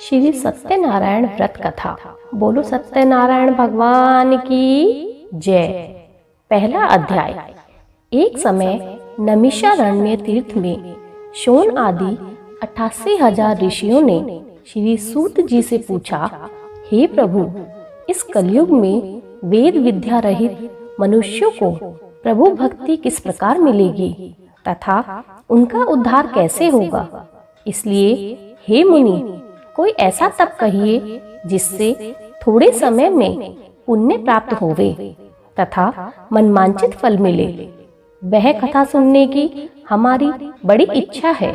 श्री सत्यनारायण व्रत कथा। बोलो सत्यनारायण भगवान की जय। पहला अध्याय। एक समय नमिषारण्य तीर्थ में शौन आदि 88,000 ऋषियों ने श्री सूत जी से पूछा, हे प्रभु, इस कलयुग में वेद विद्या रहित मनुष्यों को प्रभु भक्ति किस प्रकार मिलेगी तथा उनका उद्धार कैसे होगा। इसलिए हे मुनि, कोई ऐसा तप कहिए जिससे थोड़े समय में पुण्य प्राप्त होवे तथा मनमांचित फल मिले। वह कथा सुनने की हमारी बड़ी इच्छा है।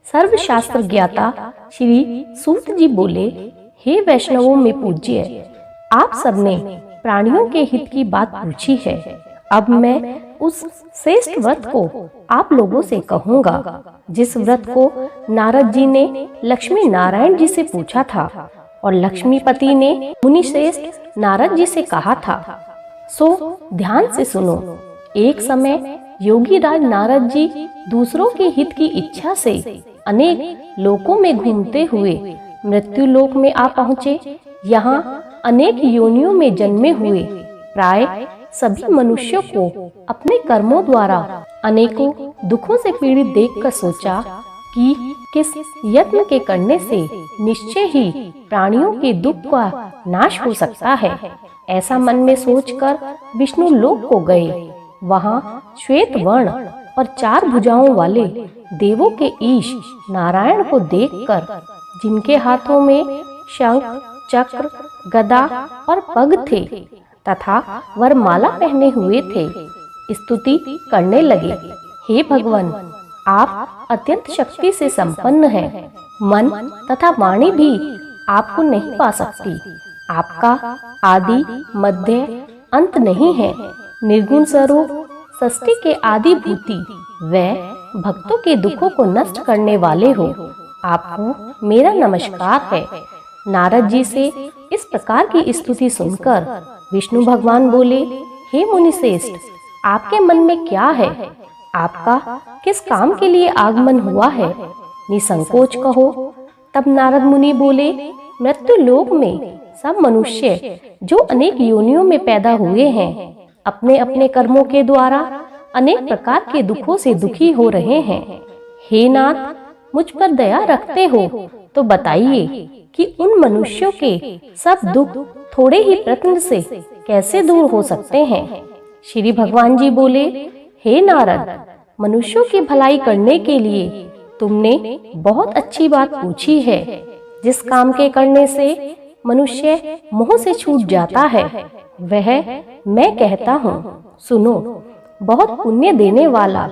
सर्वशास्त्र ज्ञाता श्री सूत जी बोले, हे वैष्णवों में पूज्य, आप सबने प्राणियों के हित की बात पूछी है। अब मैं उस श्रेष्ठ व्रत को आप लोगों से कहूँगा जिस व्रत को नारद जी ने लक्ष्मी नारायण जी से पूछा था और लक्ष्मीपति ने मुनि श्रेष्ठ नारद जी से कहा था। सो ध्यान से सुनो। एक समय योगी राज नारद जी दूसरों के हित की इच्छा से अनेक लोकों में घूमते हुए मृत्यु लोक में आ पहुँचे। यहाँ अनेक योनियों में जन्मे हुए प्राय सभी मनुष्यों को अपने कर्मों द्वारा अनेकों दुखों से पीड़ित देखकर सोचा कि किस यत्न के करने से निश्चय ही प्राणियों के दुख का नाश हो सकता है। ऐसा मन में सोचकर विष्णु लोक को गए। वहाँ श्वेत वर्ण और 4 भुजाओं वाले देवों के ईश नारायण को देखकर, जिनके हाथों में शंख, चक्र, गदा और पग थे तथा वरमाला पहने हुए थे, स्तुति करने लगे। हे भगवान, आप अत्यंत शक्ति से संपन्न हैं। मन तथा वाणी भी आपको नहीं पा सकती। आपका आदि मध्य अंत नहीं है। निर्गुण स्वरूप सृष्टि के आदि भूति व भक्तों के दुखों को नष्ट करने वाले हो। आपको मेरा नमस्कार है। नारद जी से इस प्रकार की स्तुति सुनकर विष्णु भगवान बोले, हे मुनि श्रेष्ठ, आपके मन में क्या है? आपका किस काम के लिए आगमन हुआ है? निसंकोच कहो। तब नारद मुनि बोले, मृत्यु लोक में सब मनुष्य जो अनेक योनियों में पैदा हुए हैं, अपने अपने कर्मों के द्वारा अनेक प्रकार के दुखों से दुखी हो रहे हैं। हे नाथ, मुझ पर दया रखते हो तो बताइए कि उन मनुष्यों के सब दुख थोड़े ही प्रयत्न से कैसे दूर हो सकते हैं। श्री भगवान जी बोले, हे नारद, मनुष्यों की भलाई करने के लिए तुमने बहुत अच्छी बात पूछी है। जिस काम के करने से मनुष्य मोह से छूट जाता है वह मैं कहता हूँ, सुनो। बहुत पुण्य देने वाला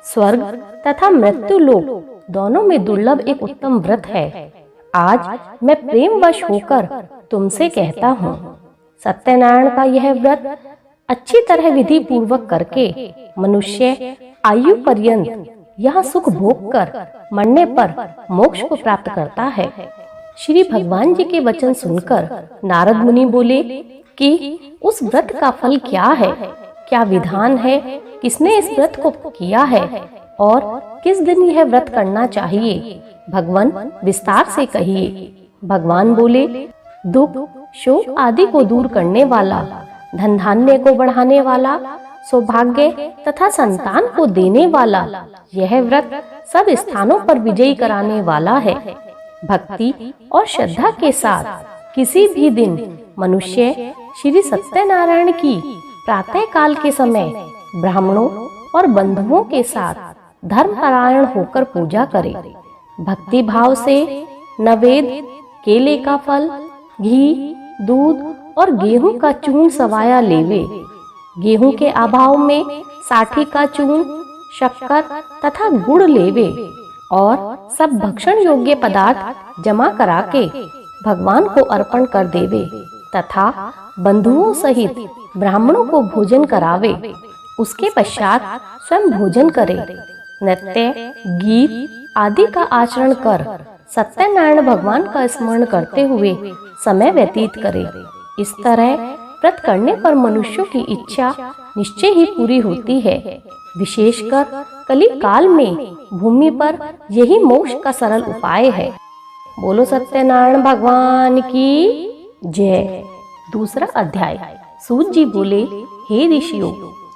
स्वर्ग तथा मृत्यु लोक दोनों में दुर्लभ एक उत्तम व्रत है। आज मैं प्रेमवश होकर तुमसे कहता हूँ। सत्यनारायण का यह व्रत अच्छी तरह विधि पूर्वक करके मनुष्य आयु पर्यंत यहाँ सुख भोग कर मरने पर मोक्ष को प्राप्त करता है। श्री भगवान जी के वचन सुनकर नारद मुनि बोले कि उस व्रत का फल क्या है, क्या विधान है, किसने इस व्रत को किया है और किस दिन यह व्रत करना चाहिए? भगवान विस्तार से कहिए। भगवान बोले, दुख शोक आदि को दूर करने वाला, धन धान्य को बढ़ाने वाला, सौभाग्य तथा संतान को देने वाला यह व्रत सब स्थानों पर विजयी कराने वाला है। भक्ति और श्रद्धा के साथ किसी भी दिन मनुष्य श्री सत्यनारायण की प्रातः काल के समय ब्राह्मणों और बंधुओं के साथ धर्मपरायण होकर पूजा करे। भक्ति भाव से नवेद, केले का फल, घी, दूध और गेहूं का चूर्ण सवाया लेवे। गेहूं के अभाव में साठी का चूर्ण, शक्कर तथा गुड़ लेवे और सब भक्षण योग्य पदार्थ जमा करा के भगवान को अर्पण कर देवे तथा बंधुओं सहित ब्राह्मणों को भोजन करावे। उसके पश्चात स्वयं भोजन करे। नृत्य, गीत आदि का आचरण कर सत्यनारायण भगवान का स्मरण करते हुए समय व्यतीत करे। इस तरह व्रत करने पर मनुष्यों की इच्छा निश्चय ही पूरी होती है। विशेषकर कली काल में भूमि पर यही मोक्ष का सरल उपाय है। बोलो सत्यनारायण भगवान की जय। दूसरा अध्याय। सूत जी बोले, हे ऋषियों,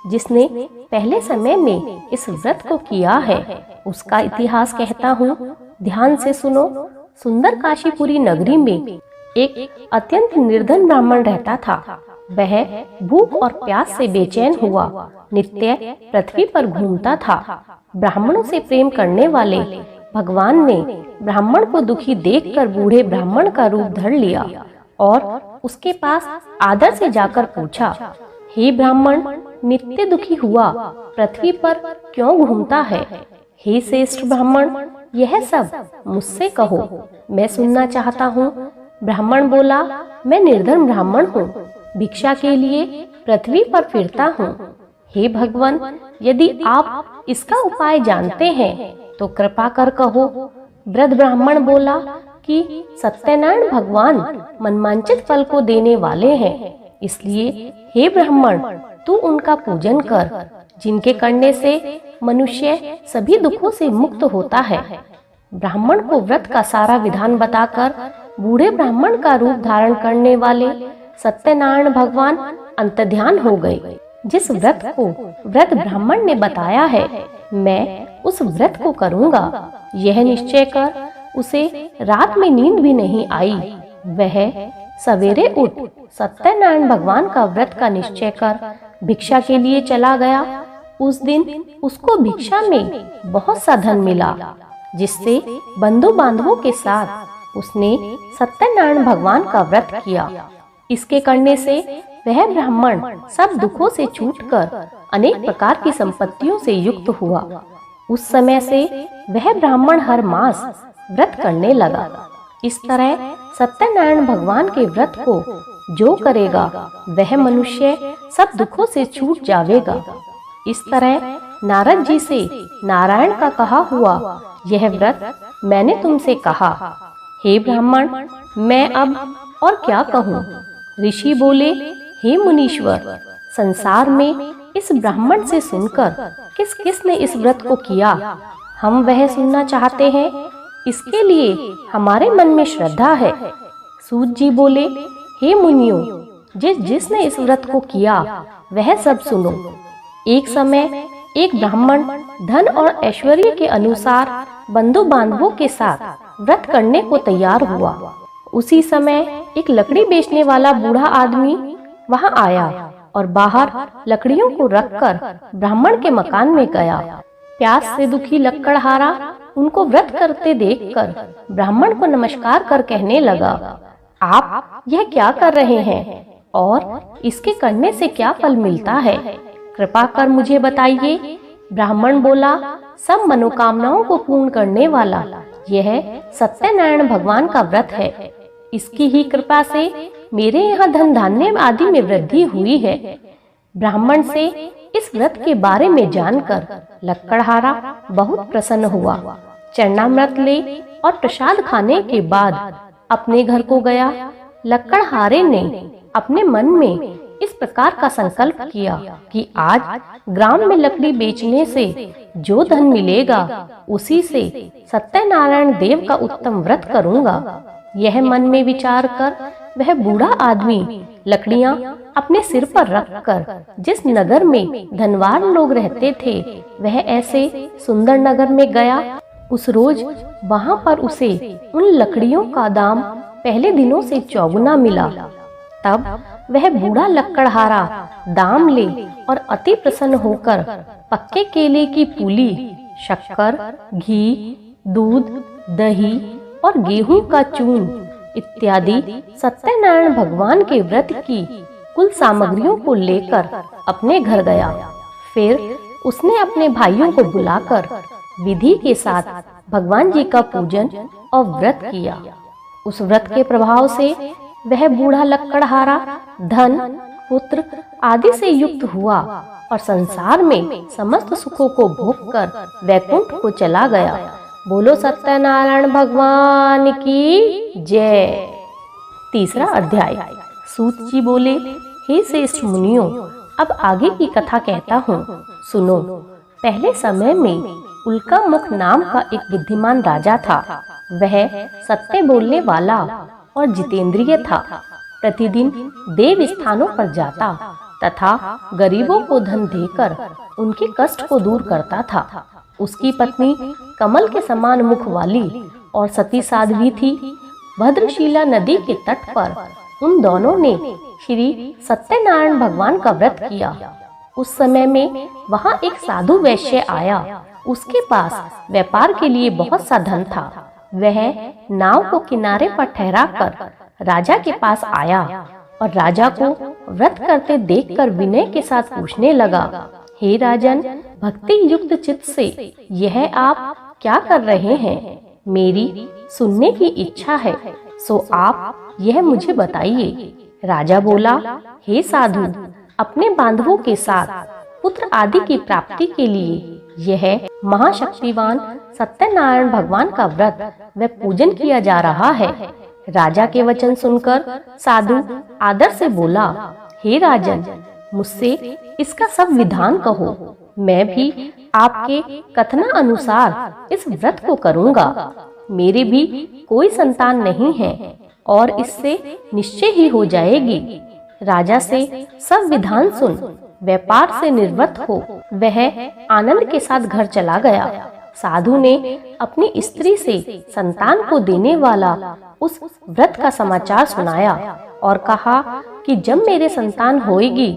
जिसने पहले समय में इस व्रत को किया है उसका इतिहास कहता हूँ, ध्यान से सुनो। सुंदर काशीपुरी नगरी में एक अत्यंत निर्धन ब्राह्मण रहता था। वह भूख और प्यास से बेचैन हुआ नित्य पृथ्वी पर घूमता था। ब्राह्मणों से प्रेम करने वाले भगवान ने ब्राह्मण को दुखी देखकर बूढ़े ब्राह्मण का रूप धर लिया और उसके पास आदर से जाकर पूछा, हे ब्राह्मण, नित्य दुखी हुआ पृथ्वी पर क्यों घूमता है? हे श्रेष्ठ ब्राह्मण, यह सब मुझसे कहो, मैं सुनना चाहता हूँ। ब्राह्मण बोला, मैं निर्धन ब्राह्मण हूँ, भिक्षा के लिए पृथ्वी पर फिरता हूँ। हे भगवान, यदि आप इसका उपाय जानते हैं तो कृपा कर कहो। वृद्ध ब्राह्मण बोला कि सत्यनारायण भगवान मनमांचित फल को देने वाले हैं, इसलिए हे ब्राह्मण, तू उनका पूजन कर, जिनके करने से मनुष्य सभी दुखों से मुक्त होता है। ब्राह्मण को व्रत का सारा विधान बताकर बूढ़े ब्राह्मण का रूप धारण करने वाले सत्यनारायण भगवान अंतर्ध्यान हो गए। जिस व्रत को वृद्ध ब्राह्मण ने बताया है, मैं उस व्रत को करूंगा, यह निश्चय कर उसे रात में नींद भी नहीं आई। वह सवेरे उठ सत्यनारायण भगवान का व्रत का निश्चय कर भिक्षा के लिए चला गया। उस दिन उसको भिक्षा में बहुत सा धन मिला, जिससे बंधु बांधवों के साथ उसने सत्यनारायण भगवान का व्रत किया। इसके करने से वह ब्राह्मण सब दुखों से छूटकर अनेक प्रकार की संपत्तियों से युक्त हुआ। उस समय से वह ब्राह्मण हर मास व्रत करने लगा। इस तरह सत्यनारायण भगवान के व्रत को जो करेगा वह मनुष्य सब दुखों से छूट जाएगा। इस तरह नारद जी से नारायण का कहा हुआ यह व्रत मैंने तुमसे कहा। हे ब्राह्मण, मैं अब और क्या कहूँ? ऋषि बोले, हे मुनीश्वर, संसार में इस ब्राह्मण से सुनकर किस किस ने इस व्रत को किया, हम वह सुनना चाहते हैं। इसके लिए हमारे मन में श्रद्धा है। सूत जी बोले, हे मुनियों, जिसने इस व्रत को किया वह सब सुनो। एक समय एक ब्राह्मण धन और ऐश्वर्य के अनुसार बंधु बांधवों के साथ व्रत करने को तैयार हुआ। उसी समय एक लकड़ी बेचने वाला बूढ़ा आदमी वहां आया और बाहर लकड़ियों को रखकर ब्राह्मण के मकान में गया। प्यास से दुखी लकड़हारा उनको व्रत करते देखकर ब्राह्मण को नमस्कार कर कहने लगा, आप यह क्या कर रहे हैं और इसके करने से क्या फल मिलता है? कृपा कर मुझे बताइए। ब्राह्मण बोला, सब मनोकामनाओं को पूर्ण करने वाला यह सत्यनारायण भगवान का व्रत है। इसकी ही कृपा से मेरे यहाँ धन धान्य आदि में वृद्धि हुई है। ब्राह्मण से इस व्रत के बारे में जानकर लकड़हारा बहुत प्रसन्न हुआ। चरणामृत ले और प्रसाद खाने के बाद अपने घर को गया। लकड़हारे ने अपने मन में इस प्रकार का संकल्प किया कि आज ग्राम में लकड़ी बेचने से जो धन मिलेगा उसी से सत्यनारायण देव का उत्तम व्रत करूंगा। यह मन में विचार कर वह बूढ़ा आदमी लकड़ियां अपने सिर पर रखकर जिस नगर में धनवान लोग रहते थे वह ऐसे सुंदर नगर में गया। उस रोज वहां पर उसे उन लकड़ियों का दाम पहले दिनों से चौगुना मिला। तब वह बूढ़ा लकड़हारा दाम ले और अति प्रसन्न होकर पक्के केले की पूली, शक्कर, घी, दूध, दही और गेहूं का चूर्ण इत्यादि सत्यनारायण भगवान के व्रत की कुल सामग्रियों को लेकर अपने घर गया। फिर उसने अपने भाइयों को बुलाकर विधि के साथ भगवान जी का पूजन और व्रत किया। उस व्रत के प्रभाव से वह बूढ़ा लकड़हारा धन, पुत्र आदि से युक्त हुआ और संसार में समस्त सुखों को भोगकर वैकुंठ को चला गया। बोलो सत्यनारायण भगवान की जय। तीसरा अध्याय। सूत जी बोले, हे श्रेष्ठ मुनियों, अब आगे की कथा कहता हूँ, सुनो। पहले समय में उल्का मुख नाम का एक बुद्धिमान राजा था। वह सत्य बोलने वाला और जितेंद्रिय था। प्रतिदिन देव स्थानों पर जाता तथा गरीबों को धन देकर उनके कष्ट को दूर करता था। उसकी पत्नी कमल के समान मुख वाली और सती साध्वी थी। भद्रशिला नदी के तट पर उन दोनों ने श्री सत्यनारायण भगवान का व्रत किया। उस समय में वहां एक साधु वैश्य आया। उसके पास व्यापार के लिए बहुत सा धन था। वह नाव को किनारे पर ठहराकर राजा के पास आया और राजा को व्रत करते देखकर विनय के साथ पूछने लगा, हे राजन, भक्ति युक्त चित्त से यह आप क्या कर रहे हैं? मेरी सुनने की इच्छा है, सो आप यह मुझे बताइए। राजा बोला, हे साधु, अपने बांधवों के साथ पुत्र आदि की प्राप्ति के लिए यह महाशक्तिवान सत्यनारायण भगवान का व्रत व पूजन किया जा रहा है। राजा के वचन सुनकर साधु आदर से बोला, हे राजन, मुझसे इसका सब विधान कहो। मैं भी आपके कथना अनुसार इस व्रत को करूंगा। मेरे भी कोई संतान नहीं है और इससे निश्चय ही हो जाएगी। राजा से सब विधान सुन व्यापार से निवृत्त हो वह आनंद के साथ घर चला गया। साधु ने अपनी स्त्री से संतान को देने वाला उस व्रत का समाचार सुनाया और कहा कि जब मेरे संतान होएगी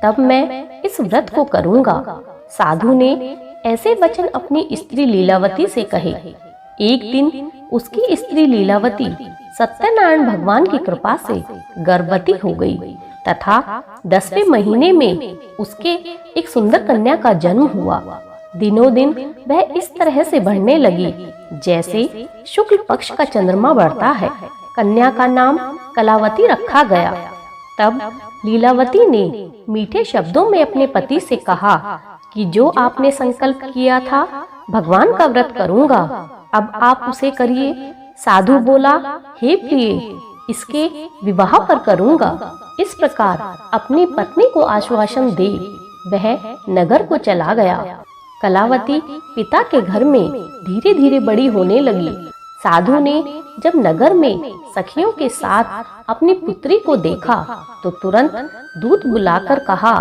तब मैं इस व्रत को करूंगा। साधु ने ऐसे वचन अपनी स्त्री लीलावती से कहे। एक दिन उसकी स्त्री लीलावती सत्यनारायण भगवान की कृपा से गर्भवती हो गई तथा 10वें महीने में उसके एक सुंदर कन्या का जन्म हुआ। दिनों दिन वह इस तरह से बढ़ने लगी जैसे शुक्ल पक्ष का चंद्रमा बढ़ता है। कन्या का नाम कलावती रखा गया। तब लीलावती ने मीठे शब्दों में अपने पति से कहा कि जो आपने संकल्प किया था भगवान का व्रत करूंगा, अब आप उसे करिए। साधु बोला, हे प्रिय, इसके विवाह पर करूंगा। इस प्रकार अपनी पत्नी को आश्वासन दे वह नगर को चला गया। कलावती पिता के घर में धीरे धीरे बड़ी होने लगी। साधु ने जब नगर में सखियों के साथ अपनी पुत्री को देखा तो तुरंत दूत बुलाकर कहा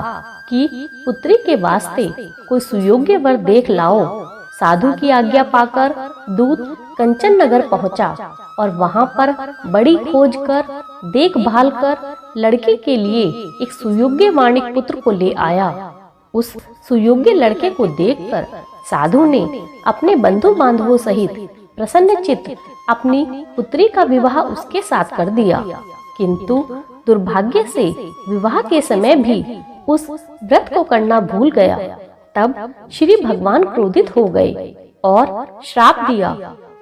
कि पुत्री के वास्ते कोई सुयोग्य वर देख लाओ। साधु की आज्ञा पाकर दूत कंचन नगर पहुंचा और वहां पर बड़ी खोज कर देखभाल कर लड़के के लिए एक सुयोग्य वाणिक पुत्र को ले आया। उस सुयोग्य लड़के को देखकर साधु ने अपने बंधु बांधवों सहित प्रसन्नचित्त अपनी पुत्री का विवाह उसके साथ कर दिया। किंतु दुर्भाग्य से विवाह के समय भी उस व्रत को करना भूल गया। तब श्री भगवान क्रोधित हो गए और श्राप दिया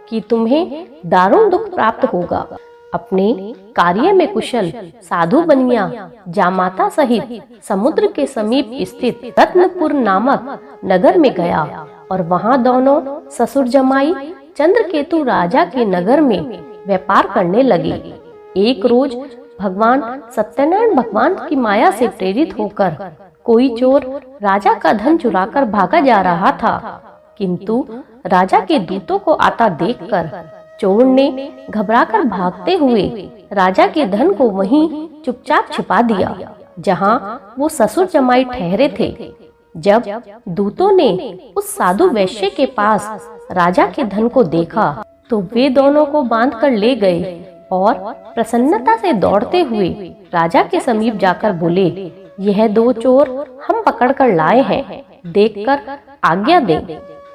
कि तुम्हें दारुण दुख प्राप्त होगा। अपने कार्य में कुशल साधु बनिया जामाता सहित समुद्र के समीप स्थित रत्नपुर नामक नगर में गया और वहां दोनों ससुर जमाई चंद्रकेतु राजा के नगर में व्यापार करने लगे। एक रोज भगवान सत्यनारायण भगवान की माया से प्रेरित होकर कोई चोर राजा का धन चुराकर भागा जा रहा था, किंतु राजा के दूतों को आता देखकर चोर ने घबराकर भागते हुए राजा के धन को वहीं चुपचाप छिपा दिया जहां वो ससुर जमाई ठहरे थे। जब दूतों ने उस साधु वैश्य के पास राजा के धन को देखा तो वे दोनों को बांध कर ले गए और प्रसन्नता से दौड़ते हुए राजा के समीप जाकर बोले, यह दो चोर हम पकड़ कर लाए हैं, देखकर आज्ञा दे।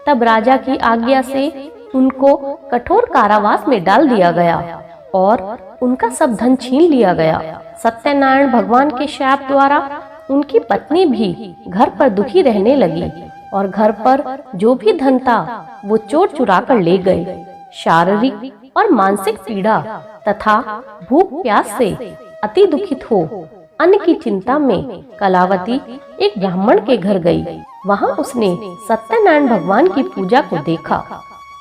तब राजा की आज्ञा से उनको कठोर कारावास में डाल दिया गया और उनका सब धन छीन लिया गया। सत्यनारायण भगवान के शाप द्वारा उनकी पत्नी भी घर पर दुखी रहने लगी और घर पर जो भी धन था वो चोर चुरा कर ले गए। शारीरिक और मानसिक पीड़ा तथा भूख प्यास से अति दुखित हो अन्न की चिंता में कलावती एक ब्राह्मण के घर गई। वहां उसने सत्यनारायण भगवान की पूजा को देखा,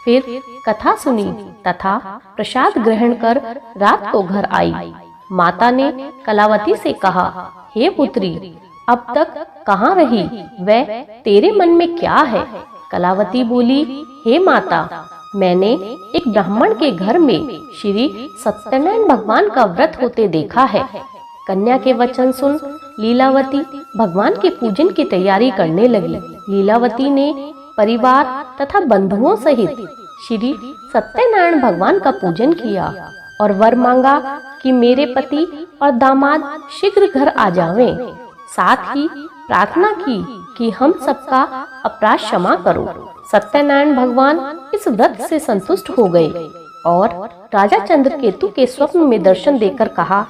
फिर कथा सुनी तथा प्रसाद ग्रहण कर रात को घर आई। माता ने कलावती से कहा, हे पुत्री, अब तक कहाँ रही? वह तेरे मन में क्या है? कलावती बोली, हे माता, मैंने एक ब्राह्मण के घर में श्री सत्यनारायण भगवान का व्रत होते देखा है। कन्या के वचन सुन लीलावती भगवान के पूजन की तैयारी करने लगी। लीलावती ने परिवार तथा बंधुओं सहित श्री सत्यनारायण भगवान का पूजन किया और वर मांगा कि मेरे पति और दामाद शीघ्र घर आ जावें। साथ ही प्रार्थना की कि हम सबका अपराध क्षमा करो। सत्यनारायण भगवान इस व्रत से संतुष्ट हो गए और राजा चंद्रकेतु के स्वप्न में दर्शन देकर कहा,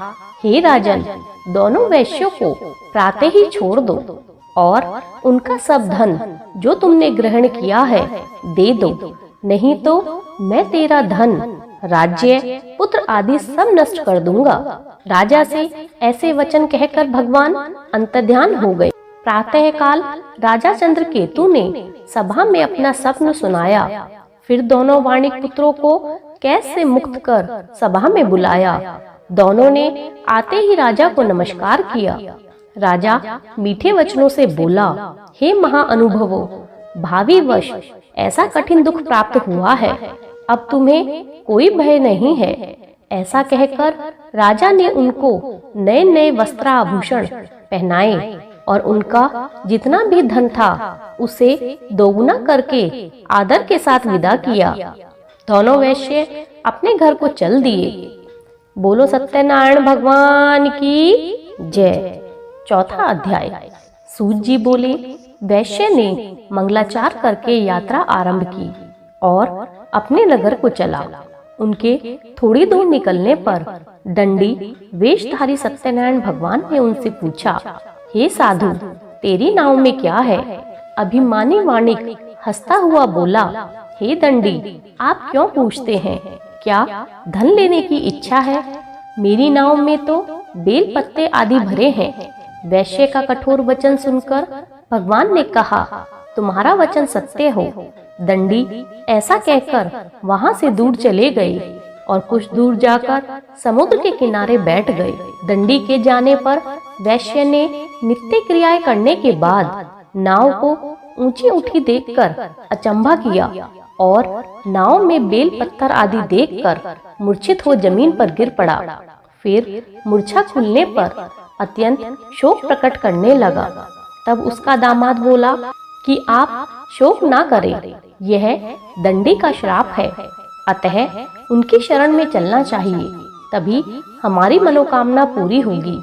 हे राजन, दोनों वैश्यों को प्रातः ही छोड़ दो और उनका सब धन जो तुमने ग्रहण किया है दे दो, नहीं तो मैं तेरा धन, राज्य, पुत्र आदि सब नष्ट कर दूंगा। राजा से ऐसे वचन कहकर भगवान अंतर्ध्यान हो गए। प्रातः काल राजा चंद्रकेतु ने सभा में अपना स्वप्न सुनाया। फिर दोनों वाणिक पुत्रों को कैद से मुक्त कर सभा में बुलाया। दोनों ने आते ही राजा को नमस्कार किया। राजा मीठे वचनों से बोला, हे महाअनुभवो, भावी वश ऐसा कठिन दुख प्राप्त हुआ है, अब तुम्हें कोई भय नहीं है। ऐसा कहकर राजा ने उनको नए नए वस्त्राभूषण पहनाए और उनका जितना भी धन था उसे दोगुना करके आदर के साथ विदा किया। दोनों वैश्य अपने घर को चल दिए। बोलो सत्यनारायण भगवान की जय। चौथा अध्याय। सूत जी बोले, वैश्य ने मंगलाचार करके यात्रा आरंभ की और अपने नगर को चला। उनके थोड़ी दूर निकलने पर दंडी वेशधारी सत्यनारायण भगवान ने उनसे पूछा, हे साधु, तेरी नाव में क्या है? अभिमानी वाणिक हंसता हुआ बोला, हे दंडी, आप क्यों पूछते हैं? क्या धन लेने की इच्छा है? मेरी नाव में तो बेल पत्ते आदि भरे हैं। वैश्य का कठोर वचन सुनकर भगवान ने कहा, तुम्हारा वचन सत्य हो। दंडी ऐसा कहकर वहां से दूर चले गए और कुछ दूर जाकर समुद्र के किनारे बैठ गए। दंडी के जाने पर वैश्य ने नित्य क्रियाएं करने के बाद नाव को ऊंची उठी देखकर अचंभा किया और नाव में बेल पत्थर आदि देखकर मूर्छित हो जमीन पर गिर पड़ा। फिर मूर्छा खुलने पर अत्यंत शोक प्रकट करने लगा। तब उसका दामाद बोला कि आप शोक ना करें, यह दंडी का श्राप है, अतः उनकी शरण में चलना चाहिए, तभी हमारी मनोकामना पूरी होगी।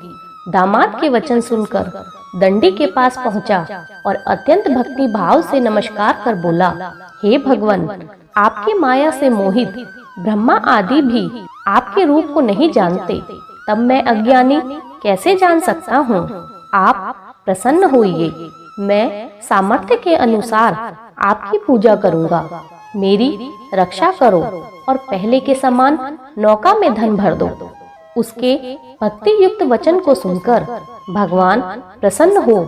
दामाद के वचन सुनकर दंडी के पास पहुंचा और अत्यंत भक्ति भाव से नमस्कार कर बोला, हे भगवान, आपकी माया से मोहित ब्रह्मा आदि भी आपके रूप को नहीं जानते, तब मैं अज्ञानी कैसे जान सकता हूँ? आप प्रसन्न होइए, मैं सामर्थ्य के अनुसार आपकी पूजा करूँगा। मेरी रक्षा करो और पहले के समान नौका में धन भर दो। उसके भक्ति युक्त वचन को सुनकर भगवान प्रसन्न हो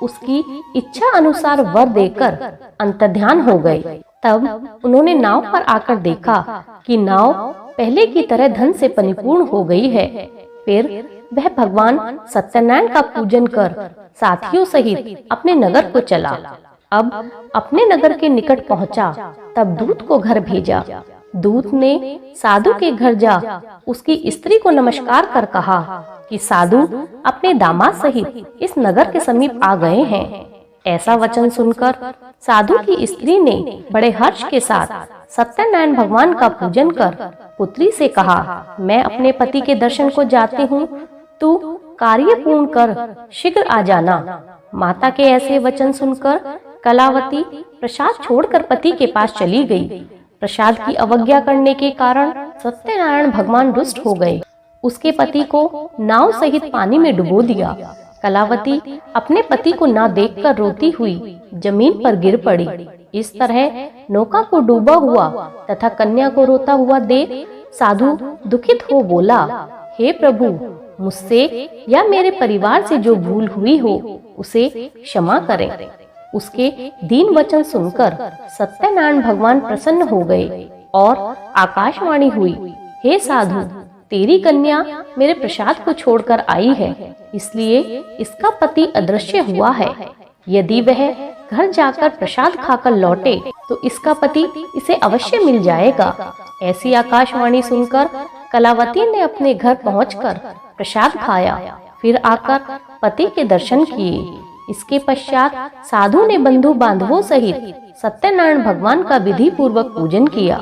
उसकी इच्छा अनुसार वर देकर अंतर्ध्यान हो गए। तब उन्होंने नाव पर आकर देखा कि नाव पहले की तरह धन से परिपूर्ण हो गई है। फिर वह भगवान सत्यनारायण का पूजन कर साथियों सहित अपने नगर को चला। अब अपने नगर के निकट पहुंचा, तब दूत को घर भेजा। दूत ने साधु के घर जा उसकी स्त्री को नमस्कार कर कहा कि साधु अपने दामाद सहित इस नगर के समीप आ गए हैं। ऐसा वचन सुनकर साधु की स्त्री ने बड़े हर्ष के साथ सत्यनारायण भगवान का पूजन कर पुत्री से कहा, मैं अपने पति के दर्शन को जाती हूँ, तू कार्य पूर्ण कर शीघ्र आ जाना। माता के ऐसे वचन सुनकर कलावती प्रसाद छोड़कर पति के पास चली गई। प्रसाद की अवज्ञा करने के कारण सत्यनारायण भगवान रुष्ट हो गए। उसके पति को नाव सहित पानी में डुबो दिया। कलावती अपने पति को ना देखकर रोती हुई जमीन पर गिर पड़ी। इस तरह नौका को डूबा हुआ तथा कन्या को रोता हुआ देख साधु दुखित हो बोला, हे प्रभु, मुझसे या मेरे परिवार से जो भूल हुई हो उसे क्षमा करें। उसके दीन वचन सुनकर सत्यनारायण भगवान प्रसन्न हो गए और आकाशवाणी हुई, हे साधु, तेरी कन्या मेरे प्रसाद को छोड़कर आई है, इसलिए इसका पति अदृश्य हुआ है। यदि वह घर जाकर प्रसाद खाकर लौटे तो इसका पति इसे अवश्य मिल जाएगा। ऐसी आकाशवाणी सुनकर कलावती ने अपने घर पहुंचकर प्रसाद खाया, फिर आकर पति के दर्शन किए। इसके पश्चात साधु ने बंधु बांधवों सहित सत्यनारायण भगवान का विधि पूर्वक पूजन किया।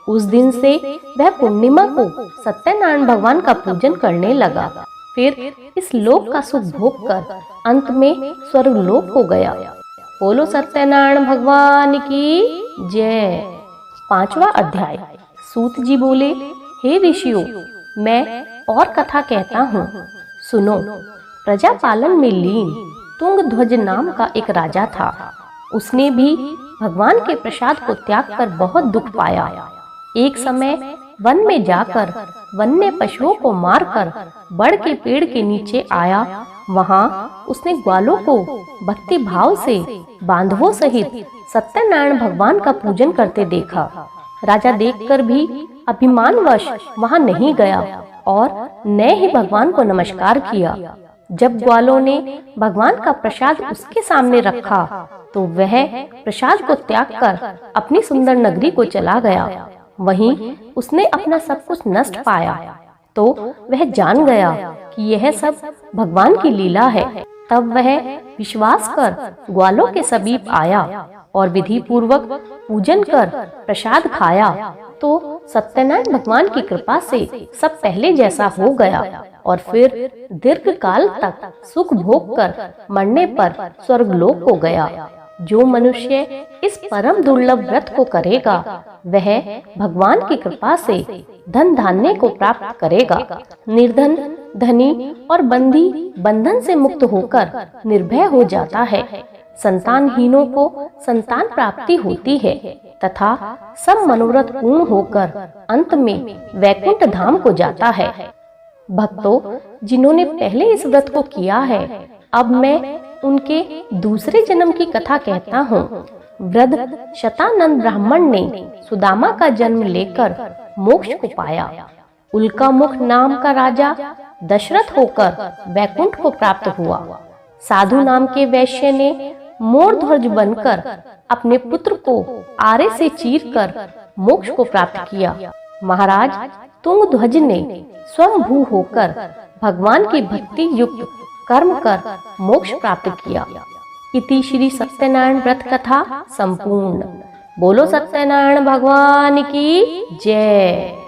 उस दिन से वह पूर्णिमा को सत्यनारायण भगवान का पूजन करने लगा। फिर इस लोक का सुख भोग कर अंत में स्वर्गलोक को गया। बोलो सत्यनारायण भगवान की जय। 5वां अध्याय। सूत जी बोले, हे ऋषियों, मैं और कथा कहता हूँ, सुनो। प्रजा पालन में लीन तुंगध्वज नाम का एक राजा था। उसने भी भगवान के प्रसाद को त्याग कर बहुत दुख पाया। एक समय वन में जाकर वन्य पशुओं को मारकर बड़ के पेड़ के नीचे आया। वहां उसने ग्वालों को भक्ति भाव से बांधवों सहित सत्यनारायण भगवान का पूजन करते देखा। राजा देखकर भी अभिमानवश वहां नहीं गया और न ही भगवान को नमस्कार किया। जब ग्वालों ने भगवान का प्रसाद उसके सामने रखा तो वह प्रसाद को त्याग कर अपनी सुंदर नगरी को चला गया। वहीं उसने अपना सब कुछ नष्ट पाया तो वह जान गया कि यह सब भगवान की लीला है। तब वह विश्वास कर ग्वालों के समीप आया और विधि पूर्वक पूजन कर प्रसाद खाया तो सत्यनारायण भगवान की कृपा से सब पहले जैसा हो गया और फिर दीर्घ काल तक सुख भोग कर मरने पर स्वर्गलोक को गया। जो मनुष्य इस परम दुर्लभ व्रत को करेगा वह भगवान की कृपा से धन धान्य को प्राप्त करेगा। निर्धन धनी और बंदी बंधन से मुक्त होकर निर्भय हो जाता है। संतानहीनों को संतान प्राप्ति होती है तथा सब मनोरथ पूर्ण होकर अंत में वैकुंठ धाम को जाता है। भक्तों, जिन्होंने पहले इस व्रत को किया है, अब मैं उनके दूसरे जन्म की कथा कहता हूँ। वृद्ध शतानंद ब्राह्मण ने सुदामा का जन्म लेकर मोक्ष को पाया। उल्का मुख नाम का राजा दशरथ होकर वैकुंठ को प्राप्त हुआ। साधु नाम के वैश्य ने मोर ध्वज बनकर अपने पुत्र को आरे से चीरकर मोक्ष को प्राप्त किया। महाराज तुंगध्वज ने स्वयंभू होकर भगवान की भक्ति युक्त कर्म कर मोक्ष प्राप्त किया। इति श्री सत्यनारायण व्रत कथा संपूर्ण। बोलो सत्यनारायण भगवान की जय।